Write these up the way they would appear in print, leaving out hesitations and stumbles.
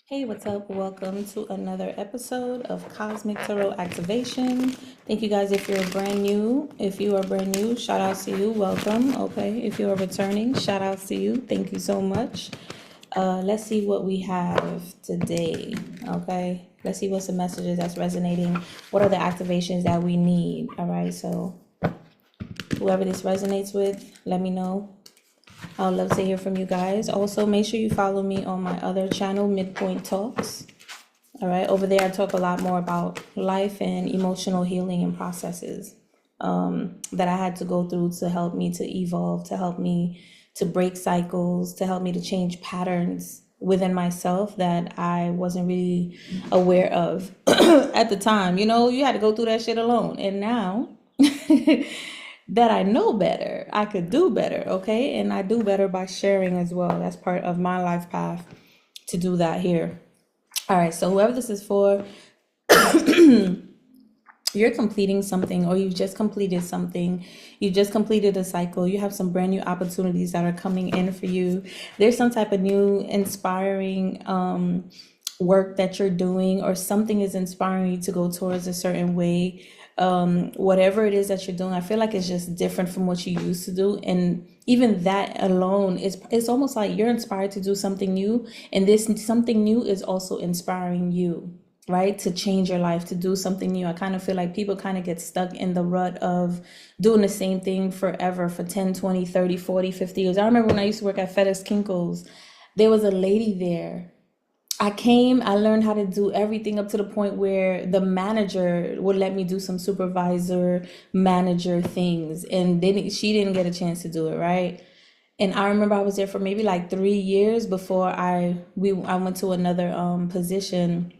Hey, what's up? Welcome to another episode of Cosmic Tarot Activation. Thank you guys if you're brand new. If you are brand new, shout outs to you. Welcome. Okay. If you are returning, shout outs to you. Thank you so much. Let's see what we have today. Okay. Let's see what's the messages that's resonating. What are the activations that we need? All right. So, whoever this resonates with, let me know. I would love to hear from you guys. Also, make sure you follow me on my other channel, Midpoint Talks. All right, over there I talk a lot more about life and emotional healing and processes that I had to go through to help me to evolve, to help me to break cycles, to help me to change patterns within myself that I wasn't really aware of at the time. You know, you had to go through that shit alone. And now that I know better, I could do better, okay? And I do better by sharing as well. That's part of my life path to do that here. All right, so whoever this is for, you're completing something, or you've just completed something. You just completed a cycle. You have some brand new opportunities that are coming in for you. There's some type of new inspiring work that you're doing, or something is inspiring you to go towards a certain way. Whatever it is that you're doing, I feel like it's just different from what you used to do. And even that alone is, it's almost like you're inspired to do something new, and this something new is also inspiring you, right, to change your life, to do something new. I kind of feel like people kind of get stuck in the rut of doing the same thing forever for 10, 20, 30, 40, 50 years. I remember when I used to work at FedEx Kinko's, there was a lady there. I learned how to do everything up to the point where the manager would let me do some supervisor manager things, and then she didn't get a chance to do it, right? And I remember I was there for maybe like 3 years before I went to another position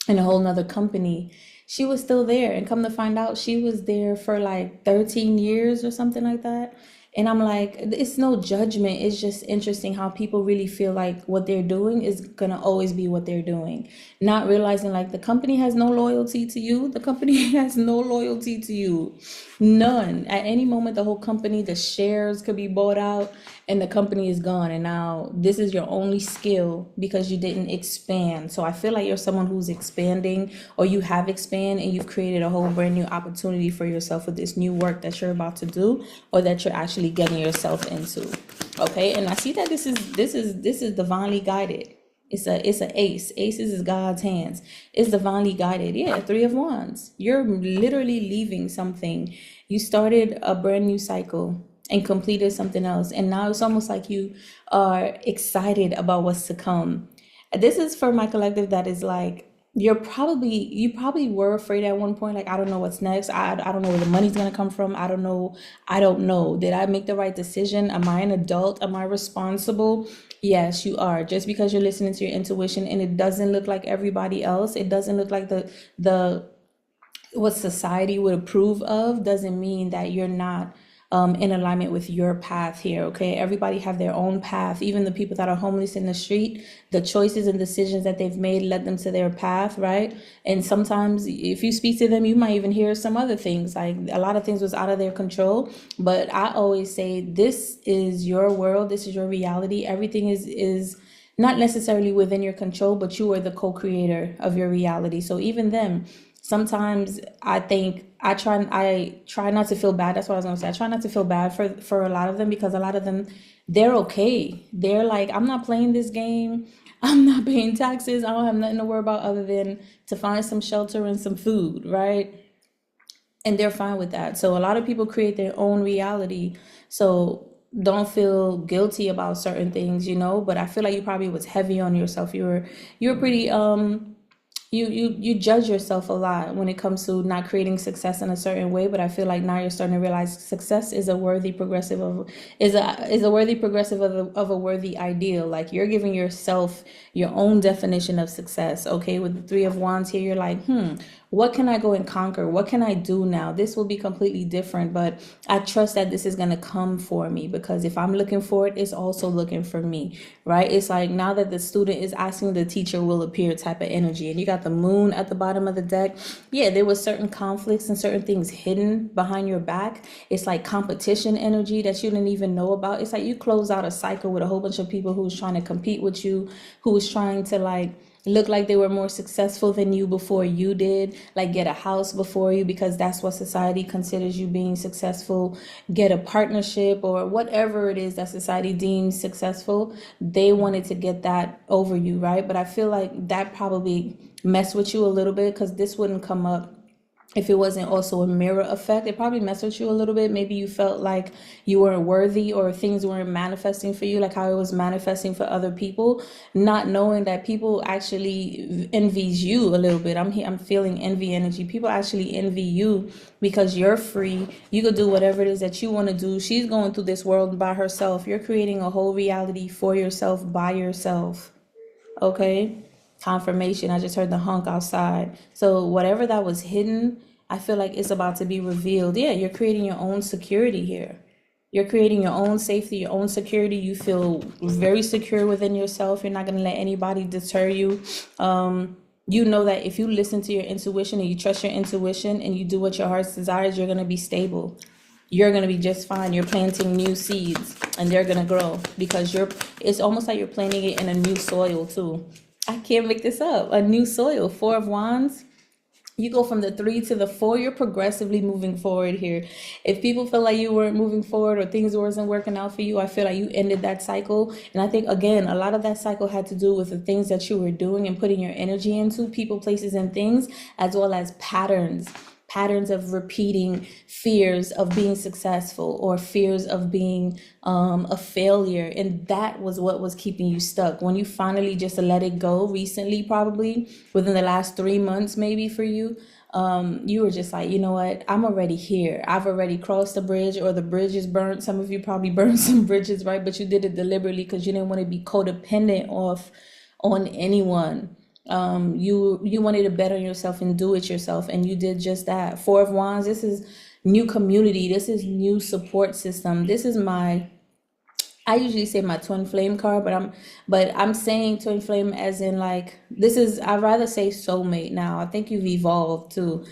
in a whole nother company. She was still there, and come to find out, she was there for like 13 years or something like that. And I'm like, it's no judgment. It's just interesting how people really feel like what they're doing is gonna always be what they're doing. Not realizing like the company has no loyalty to you. The company has no loyalty to you. None. At any moment, the whole company, the shares could be bought out and the company is gone. And now this is your only skill because you didn't expand. So I feel like you're someone who's expanding, or you have expanded and you've created a whole brand new opportunity for yourself with this new work that you're about to do, or that you're actually getting yourself into. Okay. And I see that this is divinely guided. It's a ace. Aces is God's hands. It's divinely guided. Yeah, Three of Wands. You're literally leaving something. You started a brand new cycle and completed something else, and now it's almost like you are excited about what's to come. This is for my collective that is like, you probably were afraid at one point, like, I don't know what's next. I don't know where the money's gonna come from. I don't know, did I make the right decision? Am I an adult? Am I responsible? Yes, you are. Just because you're listening to your intuition and it doesn't look like everybody else, it doesn't look like the what society would approve of, doesn't mean that you're not in alignment with your path here. Okay, everybody have their own path. Even the people that are homeless in the street, the choices and decisions that they've made led them to their path, right? And sometimes if you speak to them, you might even hear some other things, like a lot of things was out of their control. But I always say, this is your world, this is your reality. Everything is not necessarily within your control, but you are the co-creator of your reality. So even them, sometimes I think I try not to feel bad. That's what I was gonna say. I try not to feel bad for a lot of them, because a lot of them, they're okay. They're like, I'm not playing this game. I'm not paying taxes. I don't have nothing to worry about other than to find some shelter and some food, right? And they're fine with that. So a lot of people create their own reality. So don't feel guilty about certain things, but I feel like you probably was heavy on yourself. You were pretty you judge yourself a lot when it comes to not creating success in a certain way. But I feel like now you're starting to realize success is a worthy progressive of is a worthy progressive of a worthy ideal. Like, you're giving yourself your own definition of success. Okay, with the Three of Wands here, you're like, what can I go and conquer? What can I do now? This will be completely different, but I trust that this is going to come for me, because if I'm looking for it, it's also looking for me, right? It's like, now that the student is asking, the teacher will appear type of energy. And you got the moon at the bottom of the deck. Yeah, there was certain conflicts and certain things hidden behind your back. It's like competition energy that you didn't even know about. It's like you close out a cycle with a whole bunch of people who's trying to compete with you, who's trying to like look like they were more successful than you before you did, like get a house before you because that's what society considers you being successful, get a partnership or whatever it is that society deems successful. They wanted to get that over you, right? But I feel like that probably messed with you a little bit because this wouldn't come up if it wasn't also a mirror effect. It probably messed with you a little bit. Maybe you felt like you weren't worthy or things weren't manifesting for you, like how it was manifesting for other people, not knowing that people actually envies you a little bit. I'm feeling envy energy. People actually envy you because you're free. You could do whatever it is that you want to do. She's going through this world by herself. You're creating a whole reality for yourself by yourself. Okay, confirmation. I just heard the honk outside. So whatever that was hidden, I feel like it's about to be revealed. Yeah, you're creating your own security here. You're creating your own safety, your own security. You feel very secure within yourself. You're not going to let anybody deter you. You know that if you listen to your intuition and you trust your intuition and you do what your heart desires, you're going to be stable. You're going to be just fine. You're planting new seeds and they're going to grow because it's almost like you're planting it in a new soil too. I can't make this up. A new soil. Four of Wands. You go from the 3 to the 4. You're progressively moving forward here. If people feel like you weren't moving forward or things wasn't working out for you, I feel like you ended that cycle. And I think, again, a lot of that cycle had to do with the things that you were doing and putting your energy into, people, places, and things, as well as patterns of repeating fears of being successful or fears of being a failure. And that was what was keeping you stuck. When you finally just let it go recently, probably within the last 3 months, maybe for you, you were just like, you know what, I'm already here. I've already crossed the bridge, or the bridge is burnt. Some of you probably burned some bridges, right? But you did it deliberately because you didn't want to be codependent on anyone. You wanted to better yourself and do it yourself, and you did just that. Four of Wands, this is new community, this is new support system. This is I usually say my twin flame card, but I'm saying twin flame as in like, this is, I'd rather say soulmate now. I think you've evolved too.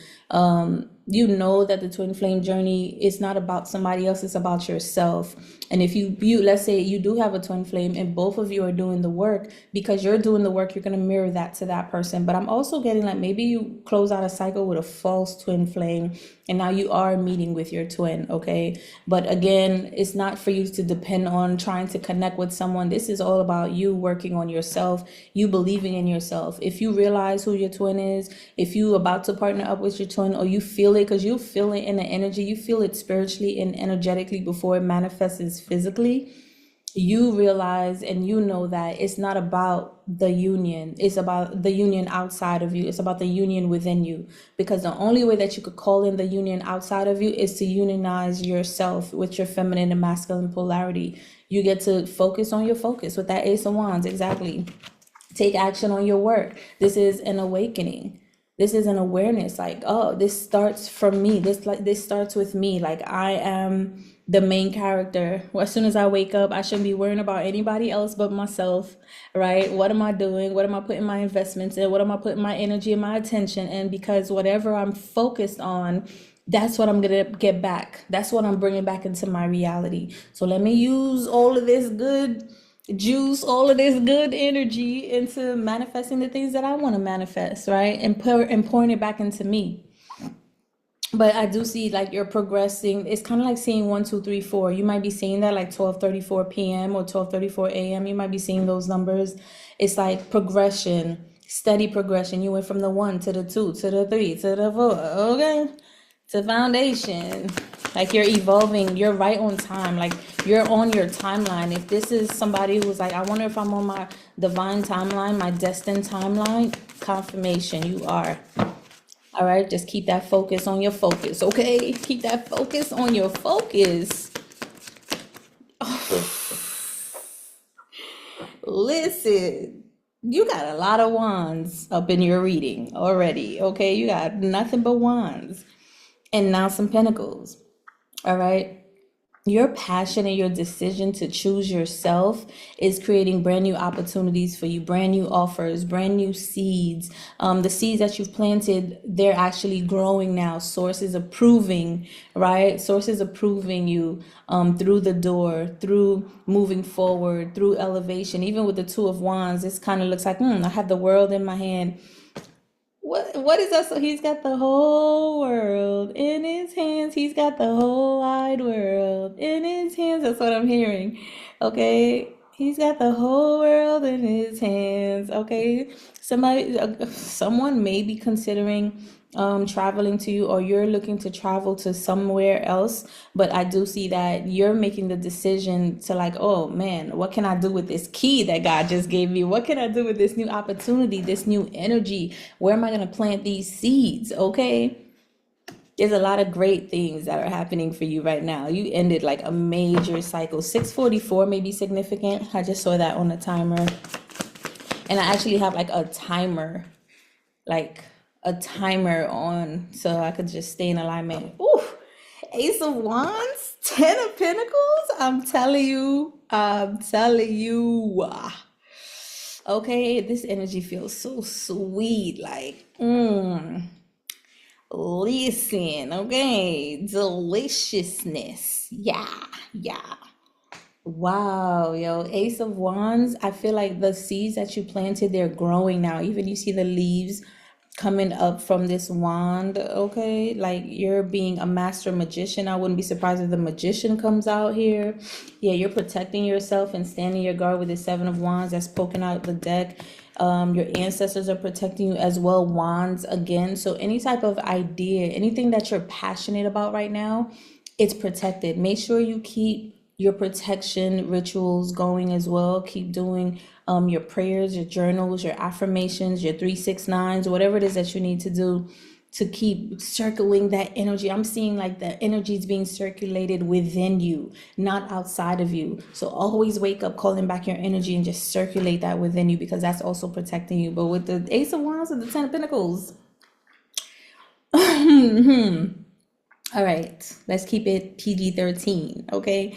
You know that the twin flame journey is not about somebody else, it's about yourself. And if you let's say you do have a twin flame and both of you are doing the work, because you're doing the work, you're going to mirror that to that person. But I'm also getting like, maybe you close out a cycle with a false twin flame and now you are meeting with your twin, okay? But again, it's not for you to depend on trying to connect with someone. This is all about you working on yourself, you believing in yourself. If you realize who your twin is, if you about to partner up with your twin, or you feel it, because you feel it in the energy, you feel it spiritually and energetically before it manifests physically, you realize and you know that it's not about the union, it's about the union outside of you, it's about the union within you. Because the only way that you could call in the union outside of you is to unionize yourself with your feminine and masculine polarity. You get to focus on your focus with that Ace of Wands. Exactly. Take action on your work. This is an awakening. This is an awareness, like, oh, this starts from me. This starts with me. Like, I am the main character. Well, as soon as I wake up, I shouldn't be worrying about anybody else but myself, right? What am I doing? What am I putting my investments in? What am I putting my energy and my attention in? Because whatever I'm focused on, that's what I'm gonna get back. That's what I'm bringing back into my reality. So let me use all of this good juice, all of this good energy into manifesting the things that I want to manifest, right? And pouring it back into me. But I do see like you're progressing. It's kind of like seeing 1, 2, 3, 4. You might be seeing that like 12:34 p.m. or 12:34 a.m. You might be seeing those numbers. It's like progression, steady progression. You went from the 1 to the 2 to the 3 to the 4. Okay, to foundation. Like you're evolving, you're right on time, like you're on your timeline. If this is somebody who's like, I wonder if I'm on my divine timeline, my destined timeline, confirmation, you are. All right, just keep that focus on your focus, okay? Keep that focus on your focus. Listen, you got a lot of wands up in your reading already, okay? You got nothing but wands and now some pentacles. All right. Your passion and your decision to choose yourself is creating brand new opportunities for you, brand new offers, brand new seeds. The seeds that you've planted, they're actually growing now. Source is approving, right? Source is approving you through the door, through moving forward, through elevation. Even with the Two of Wands, this kind of looks like, I have the world in my hand. What is that? So he's got the whole world in his hands. He's got the whole wide world in his hands. That's what I'm hearing. Okay. He's got the whole world in his hands. Okay. Someone may be considering traveling to you, or you're looking to travel to somewhere else, but I do see that you're making the decision to, like, oh man, what can I do with this key that God just gave me? What can I do with this new opportunity, this new energy? Where am I going to plant these seeds? Okay. There's a lot of great things that are happening for you right now. You ended like a major cycle. 644 may be significant. I just saw that on the timer. And I actually have like like a timer on, so I could just stay in alignment. Ooh, Ace of Wands, Ten of Pentacles. I'm telling you. Okay, this energy feels so sweet. Like, listen, okay, deliciousness. Yeah, yeah. Wow, yo, Ace of Wands. I feel like the seeds that you planted, they're growing now. Even you see the leaves coming up from this wand, okay? Like you're being a master magician. I wouldn't be surprised if the magician comes out here. Yeah, you're protecting yourself and standing your guard with the Seven of Wands that's poking out the deck. Your ancestors are protecting you as well. Wands again. So any type of idea, anything that you're passionate about right now, it's protected. Make sure you keep your protection rituals going as well. Keep doing your prayers, your journals, your affirmations, your 369s, whatever it is that you need to do to keep circling that energy. I'm seeing like the energy is being circulated within you, not outside of you. So always wake up, calling back your energy, and just circulate that within you, because that's also protecting you. But with the Ace of Wands and the Ten of Pentacles, all right, let's keep it PG-13, okay?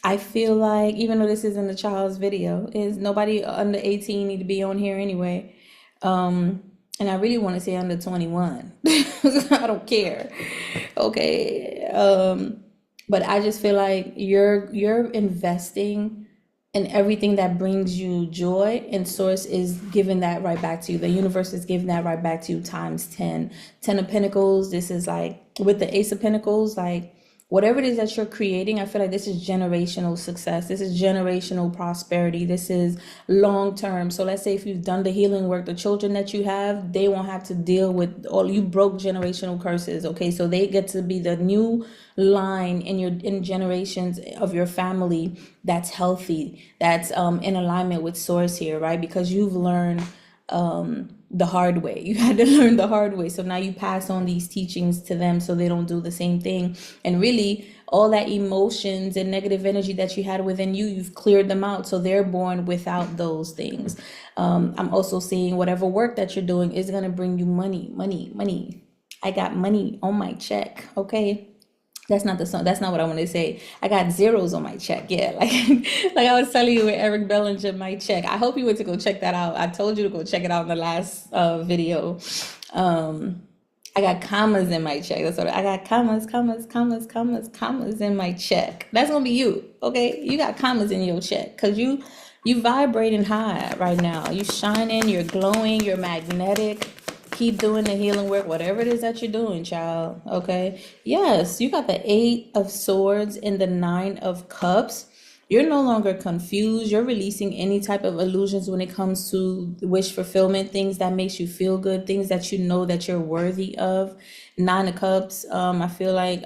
I feel like, even though this isn't a child's video, is nobody under 18 need to be on here anyway. And I really want to say under 21. I don't care. Okay. But I just feel like you're investing in everything that brings you joy, and Source is giving that right back to you. The universe is giving that right back to you times 10. 10 of Pentacles, this is like with the Ace of Pentacles, like whatever it is that you're creating, I feel like this is generational success. This is generational prosperity. This is long term. So let's say if you've done the healing work, the children that you have, they won't have to deal with all, you broke generational curses. Okay, so they get to be the new line in generations of your family that's healthy, that's in alignment with Source here, right? Because you've learned the hard way. You had to learn the hard way. So now you pass on these teachings to them so they don't do the same thing. And really, all that emotions and negative energy that you had within you, you've cleared them out. So they're born without those things. I'm also seeing whatever work that you're doing is going to bring you money, money, money. I got money on my check. Okay. That's not the song. That's not what I want to say. I got zeros on my check. Yeah, like like I was telling you with Eric Bellinger, my check. I hope you went to go check that out. I told you to go check it out in the last video. I got commas in my check. That's what I got. Commas, commas, commas, commas, commas in my check. That's gonna be you. Okay, you got commas in your check because you vibrating high right now. You shining. You're glowing. You're magnetic. Keep doing the healing work, whatever it is that you're doing, child. Okay. Yes, you got the Eight of Swords and the Nine of Cups. You're no longer confused. You're releasing any type of illusions when it comes to wish fulfillment, things that makes you feel good, things that you know that you're worthy of. Nine of Cups. I feel like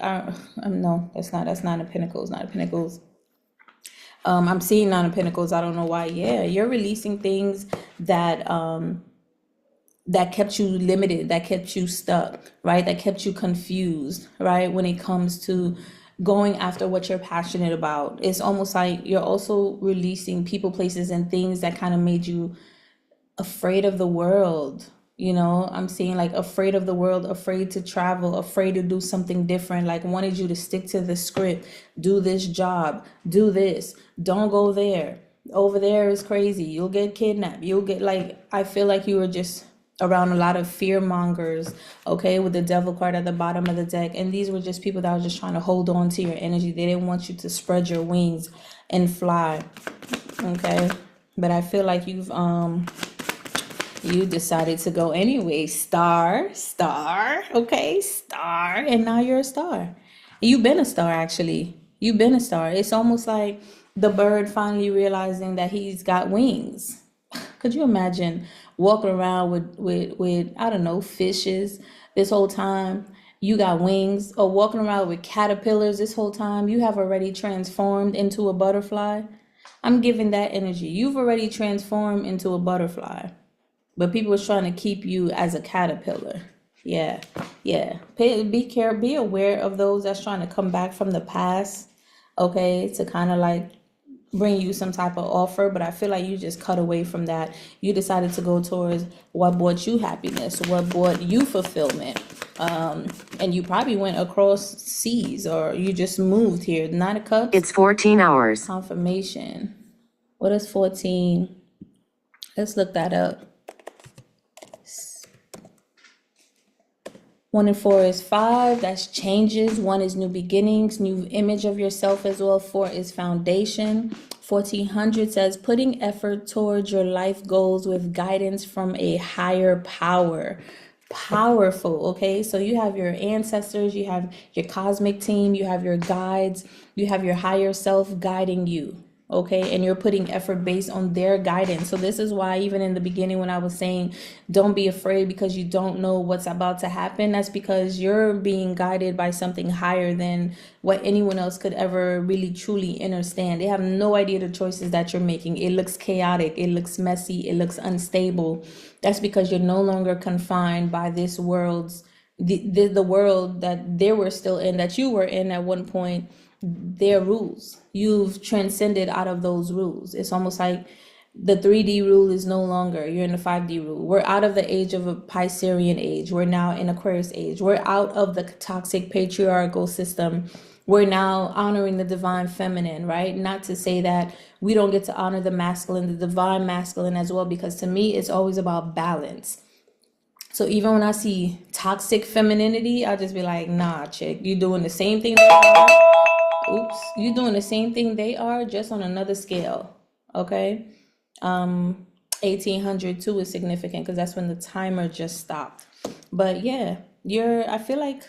no, that's Nine of Pentacles, Nine of Pentacles. I'm seeing Nine of Pentacles. I don't know why. Yeah, you're releasing things that that kept you limited, that kept you stuck, right? That kept you confused, right? When it comes to going after what you're passionate about. It's almost like you're also releasing people, places, and things that kind of made you afraid of the world, You know, I'm seeing like afraid of the world, afraid to travel, afraid to do something different, like wanted you to stick to the script, do this job, do this, don't go there. Over there is crazy. You'll get kidnapped. You'll get like, I feel like you were just around a lot of fear mongers, okay, with the devil card at the bottom of the deck. And these were just people that were just trying to hold on to your energy. They didn't want you to spread your wings and fly, okay? But I feel like you decided to go anyway. Star, okay, star, and now you're a star. You've been a star, actually. You've been a star. It's almost like the bird finally realizing that he's got wings. Could you imagine walking around with I don't know, fishes this whole time? You got wings, or walking around with caterpillars this whole time. You have already transformed into a butterfly. I'm giving that energy. You've already transformed into a butterfly, but people was trying to keep you as a caterpillar. Yeah, yeah. Be careful, be aware of those that's trying to come back from the past, okay, to kind of like bring you some type of offer. But I feel like you just cut away from that. You decided to go towards what brought you happiness, what brought you fulfillment. And you probably went across seas, or you just moved here. Nine of Cups. It's 14 hours. Confirmation. What is 14? Let's look that up. 1 and 4 is 5. That's changes. 1 is new beginnings, new image of yourself as well. 4 is foundation. 1400 says putting effort towards your life goals with guidance from a higher power. Powerful, okay? So you have your ancestors, you have your cosmic team, you have your guides, you have your higher self guiding you. Okay, and you're putting effort based on their guidance. So this is why even in the beginning when I was saying don't be afraid because you don't know what's about to happen, that's because you're being guided by something higher than what anyone else could ever really truly understand. They have no idea the choices that you're making. It looks chaotic, it looks messy, it looks unstable. That's because you're no longer confined by this world's the world that they were still in, that you were in at one point, their rules. You've transcended out of those rules. It's almost like the 3D rule is no longer. You're in the 5D rule. We're out of the age of a Piscean age. We're now in Aquarius age. We're out of the toxic patriarchal system. We're now honoring the divine feminine, right? Not to say that we don't get to honor the masculine, the divine masculine as well, because to me, it's always about balance. So even when I see toxic femininity, I'll just be like, nah, chick, you doing the same thing they are. Oops, you doing the same thing they are, just on another scale. Okay. 1802 is significant because that's when the timer just stopped. But yeah, I feel like,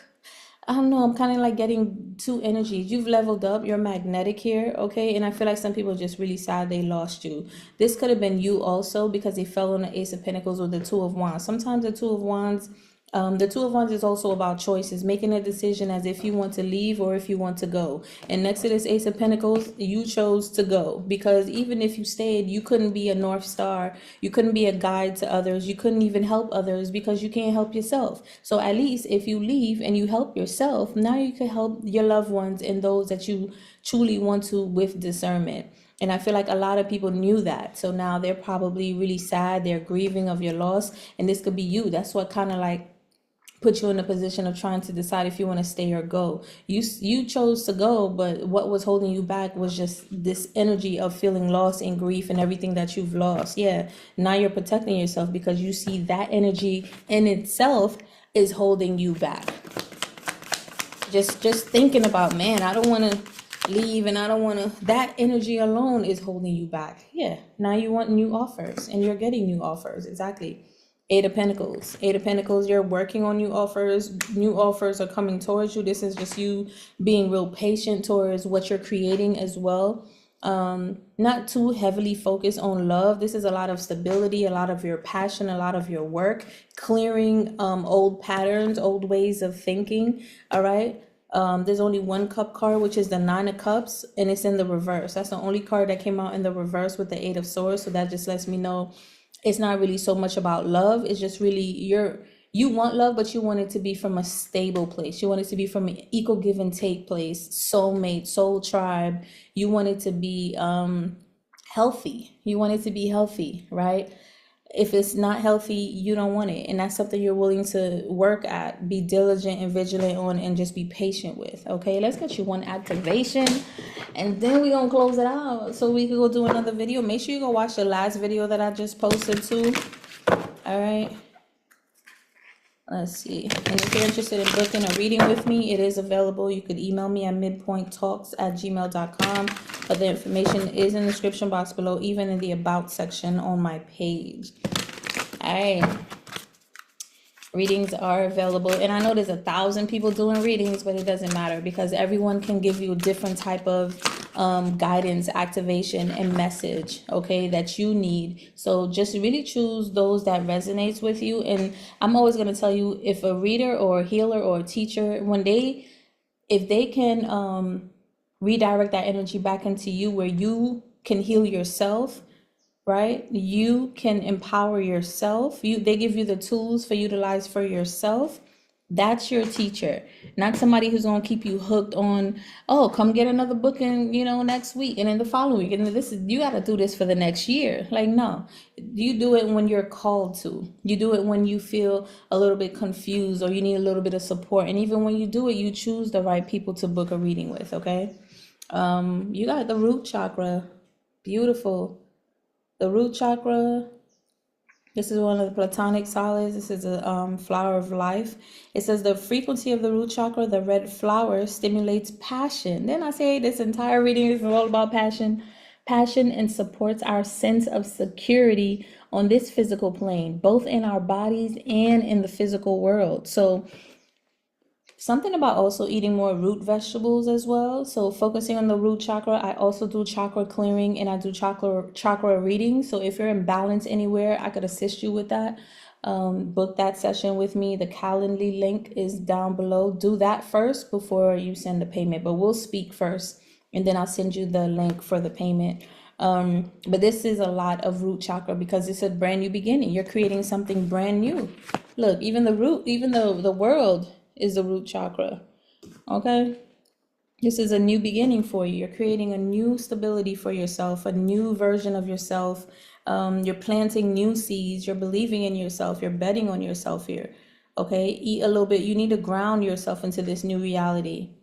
I don't know, I'm kind of like getting two energies. You've leveled up, you're magnetic here, okay? And I feel like some people are just really sad they lost you. This could have been you also, because they fell on the Ace of Pentacles with the Two of Wands. Sometimes the Two of Wands is also about choices, making a decision as if you want to leave or if you want to go. And next to this Ace of Pentacles, you chose to go, because even if you stayed, you couldn't be a North Star. You couldn't be a guide to others. You couldn't even help others because you can't help yourself. So at least if you leave and you help yourself, now you can help your loved ones and those that you truly want to with discernment. And I feel like a lot of people knew that. So now they're probably really sad. They're grieving of your loss. And this could be you. That's what kind of like put you in a position of trying to decide if you want to stay or go. You chose to go, but what was holding you back was just this energy of feeling lost and grief and everything that you've lost. Yeah, now you're protecting yourself because you see that energy in itself is holding you back. Just thinking about, man, I don't want to leave and I don't want to, that energy alone is holding you back. Yeah, now you want new offers and you're getting new offers. Exactly. Eight of Pentacles. Eight of Pentacles, you're working on new offers. New offers are coming towards you. This is just you being real patient towards what you're creating as well. Not too heavily focused on love. This is a lot of stability, a lot of your passion, a lot of your work, clearing old patterns, old ways of thinking. All right. There's only one cup card, which is the Nine of Cups, and it's in the reverse. That's the only card that came out in the reverse with the Eight of Swords. So that just lets me know it's not really so much about love. It's just really you want love, but you want it to be from a stable place. You want it to be from an equal give and take place, soulmate, soul tribe. You want it to be healthy. You want it to be healthy, right? If it's not healthy, you don't want it. And that's something you're willing to work at, be diligent and vigilant on, and just be patient with. Okay, let's get you one activation, and then we're gonna close it out so we can go do another video. Make sure you go watch the last video that I just posted too. All right. Let's see. And if you're interested in booking a reading with me, it is available. You could email me at midpointtalks@gmail.com. But the information is in the description box below, even in the about section on my page. All right. Readings are available. And I know there's 1,000 people doing readings, but it doesn't matter because everyone can give you a different type of guidance, activation, and message, okay, that you need. So just really choose those that resonates with you. And I'm always going to tell you, if a reader or a healer or a teacher, if they can redirect that energy back into you where you can heal yourself, right? You can empower yourself. They give you the tools for utilize for yourself. That's your teacher, not somebody who's going to keep you hooked on, oh, come get another book in, next week and then the following week. And you got to do this for the next year. Like, no, you do it when you're called to. You do it when you feel a little bit confused or you need a little bit of support. And even when you do it, you choose the right people to book a reading with. Okay. You got the root chakra. Beautiful. The root chakra. This is one of the platonic solids. This is a flower of life. It says the frequency of the root chakra, the red flower, stimulates passion. Then I say this entire reading is all about passion. Passion and supports our sense of security on this physical plane, both in our bodies and in the physical world. So something about also eating more root vegetables as well. So focusing on the root chakra, I also do chakra clearing and I do chakra reading. So if you're imbalanced anywhere, I could assist you with that. Book that session with me. The Calendly link is down below. Do that first before you send the payment, but we'll speak first and then I'll send you the link for the payment. But this is a lot of root chakra because it's a brand new beginning. You're creating something brand new. Look, even the world is the root chakra. Okay, this is a new beginning for you. You're creating a new stability for yourself, a new version of yourself. You're planting new seeds. You're believing in yourself. You're betting on yourself here. Okay, eat a little bit. You need to ground yourself into this new reality.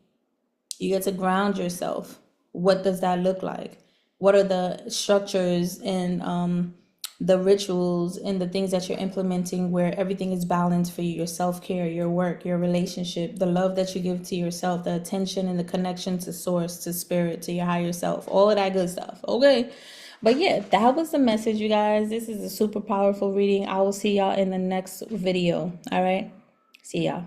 You get to ground yourself. What does that look like? What are the structures and the rituals and the things that you're implementing where everything is balanced for you? Your self-care, your work, your relationship, the love that you give to yourself, the attention and the connection to source, to spirit, to your higher self, all of that good stuff. Okay. But yeah, that was the message, you guys. This is a super powerful reading. I will see y'all in the next video. All right. See y'all.